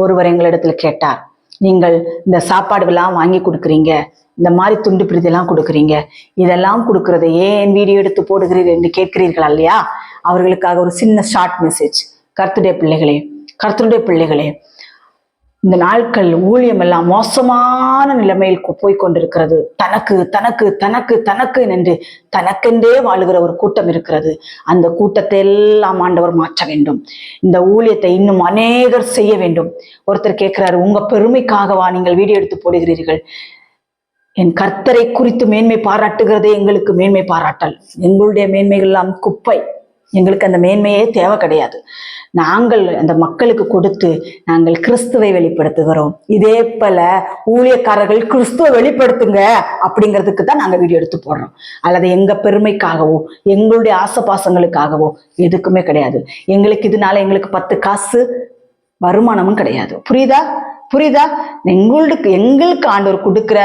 ஒருவர் எங்களிடத்துல கேட்டார், நீங்கள் இந்த சாப்பாடுகள்லாம் வாங்கி கொடுக்குறீங்க, இந்த மாதிரி துண்டு பிரிதெல்லாம் கொடுக்குறீங்க, இதெல்லாம் கொடுக்கறத ஏன் வீடியோ எடுத்து போடுகிறீர்கள் என்று கேட்கிறீர்களா இல்லையா? அவர்களுக்காக ஒரு சின்ன ஷார்ட் மெசேஜ். கர்த்தருடைய பிள்ளைகளே, இந்த நாட்கள் ஊழியம் எல்லாம் மோசமான நிலைமையில் போய்கொண்டிருக்கிறது. தனக்கு தனக்கு தனக்கு தனக்கு என்று தனக்கென்றே வாழுகிற ஒரு கூட்டம் இருக்கிறது. அந்த கூட்டத்தை எல்லாம் ஆண்டவர் மாற்ற வேண்டும். இந்த ஊழியத்தை இன்னும் அநேகர் செய்ய வேண்டும். ஒருத்தர் கேட்கிறாரு, உங்க பெருமைக்காகவா நீங்கள் வீடியோ எடுத்து போடுகிறீர்கள்? என் கர்த்தரை குறித்து மேன்மை பாராட்டுகிறதே எங்களுக்கு மேன்மை பாராட்டல். எங்களுடைய மேன்மைகள் எல்லாம் குப்பை. எங்களுக்கு அந்த மேன்மையே தேவை கிடையாது. நாங்கள் அந்த மக்களுக்கு கொடுத்து நாங்கள் கிறிஸ்துவை வெளிப்படுத்துகிறோம். இதே போல ஊழியக்காரர்கள் கிறிஸ்துவை வெளிப்படுத்துங்க அப்படிங்கிறதுக்கு தான் நாங்கள் வீடியோ எடுத்து போடுறோம். அல்லது எங்க பெருமைக்காகவோ எங்களுடைய ஆசைபாசங்களுக்காகவோ எதுக்குமே கிடையாது. எங்களுக்கு இதனால எங்களுக்கு 10 காசு வருமானமும் கிடையாது. புரியுதா? எங்களுக்கு ஆண்டவர் கொடுக்கிற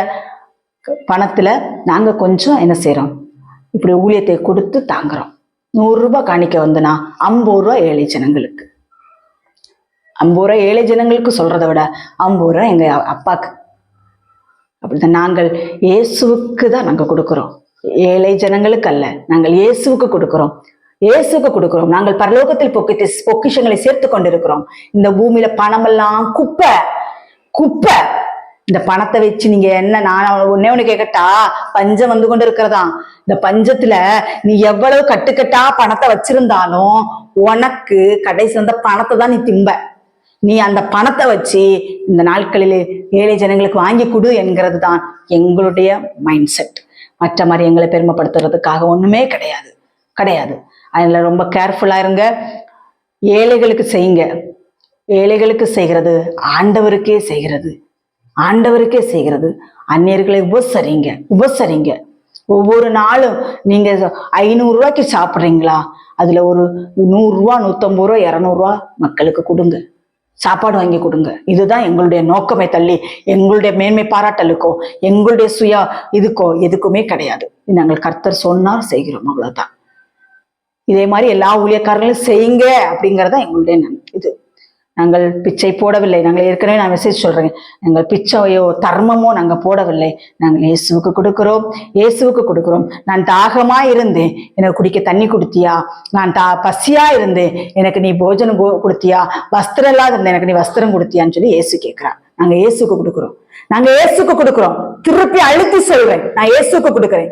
பணத்துல நாங்க கொஞ்சம் என்ன செய்யறோம், இப்படி ஊழியத்தை கொடுத்து தாங்குறோம். 100 ரூபாய் காணிக்க வந்துனா 50 ரூபாய் ஏழை ஜனங்களுக்கு. 50 ரூபாய் ஏழை ஜனங்களுக்கு சொல்றதை விட 50 ரூபாய் எங்க அப்பாக்கு. அப்படிதான் நாங்கள் இயேசுவுக்கு தான் நாங்க கொடுக்கிறோம், ஏழை ஜனங்களுக்கு அல்ல. நாங்கள் இயேசுவுக்கு கொடுக்கிறோம். நாங்கள் பரலோகத்தில் பொக்கிஷங்களை சேர்த்து கொண்டிருக்கிறோம். இந்த பூமியில பணமெல்லாம் குப்பை. இந்த பணத்தை வச்சு நீங்க என்ன, நான் ஒண்ணு கேட்கட்டா, பஞ்சம் வந்து கொண்டு இருக்கிறதா. இந்த பஞ்சத்துல நீ எவ்வளவு கட்டுக்கட்டா பணத்தை வச்சிருந்தாலும் உனக்கு கடைசி வந்த பணத்தை தான் நீ திம்ப. நீ அந்த பணத்தை வச்சு இந்த நாட்களில் ஏழை ஜனங்களுக்கு வாங்கி கொடு என்கிறது தான் எங்களுடைய மைண்ட் செட். மற்ற மாதிரி எங்களை பெருமைப்படுத்துறதுக்காக ஒண்ணுமே கிடையாது. அதுல ரொம்ப கேர்ஃபுல்லா இருங்க. ஏழைகளுக்கு செய்யுங்க. ஏழைகளுக்கு செய்கிறது ஆண்டவருக்கே செய்கிறது. அந்நியர்களை உபசரிங்க. ஒவ்வொரு நாளும் நீங்க 500 ரூபாய்க்கு சாப்பிட்றீங்களா, அதுல ஒரு 100 ரூபா 150 ரூபா 200 ரூபா மக்களுக்கு கொடுங்க, சாப்பாடு வாங்கி கொடுங்க. இதுதான் எங்களுடைய நோக்கமே தள்ளி எங்களுடைய மேன்மை பாராட்டலுக்கோ எங்களுடைய சுய இதுக்கோ எதுக்குமே கிடையாது. நாங்கள் கர்த்தர் சொன்னார் செய்கிறோம், அவ்வளவுதான். இதே மாதிரி எல்லா ஊழியக்காரர்களும் செய்யுங்க அப்படிங்கறத எங்களுடைய இது. நாங்கள் பிச்சை போடவில்லை. நாங்கள் ஏற்கனவே நான் மெசேஜ் சொல்றேன், நாங்கள் பிச்சையோ தர்மமோ நாங்கள் போடவில்லை. நாங்கள் இயேசுவுக்கு கொடுக்கிறோம். நான் தாகமா இருந்தேன், எனக்கு குடிக்க தண்ணி கொடுத்தியா? நான் பசியா இருந்தேன், எனக்கு நீ போஜனம் கொடுத்தியா? வஸ்திரம் இல்லாத இருந்தேன், எனக்கு நீ வஸ்திரம் கொடுத்தியான்னு சொல்லி இயேசு கேட்கிறான். நாங்க இயேசுக்கு கொடுக்கிறோம். திருப்பி அழுத்தி சொல்றேன், நான் இயேசுக்கு கொடுக்கிறேன்.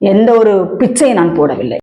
எந்த ஒரு பிச்சையை நான் போடவில்லை.